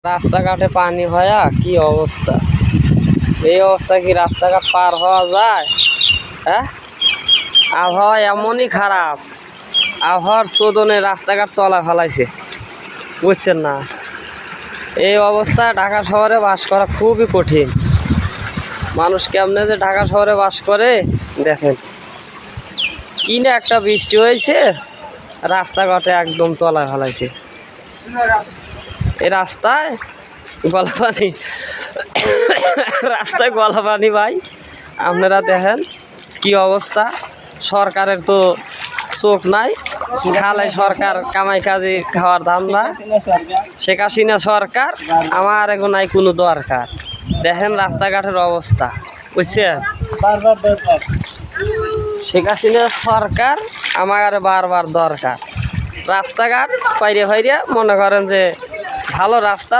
রাস্তাঘাটে পানি হয়া কি অবস্থা! এই অবস্থা কি রাস্তাঘাট পার হওয়া যায়? হ্যাঁ, আবহাওয়া এমনই খারাপ, আবহাওয়ার চোদনে রাস্তাঘাট তলা ফেলাইছে, বুঝছেন না? এই অবস্থায় ঢাকা শহরে বাস করা খুবই কঠিন। মানুষ কেমনে যে ঢাকা শহরে বাস করে দেখেন, কি না একটা বৃষ্টি হয়েছে, রাস্তাঘাটে একদম তলা ফেলাইছে। এই রাস্তায় গলা পানি, রাস্তায় গলা পানি ভাই, আপনারা দেখেন কি অবস্থা। সরকারের তো চোখ নাই, খালে সরকার কামাই কাজে খাওয়ার ধান্দা। শেখ হাসিনা সরকার, আমার এখন নাই কোনো দরকার। দেখেন রাস্তাঘাটের অবস্থা, বুঝছেন? শেখ হাসিনা সরকার আমার বারবার দরকার। রাস্তাঘাট পাইরে মনে করেন যে ভালো রাস্তা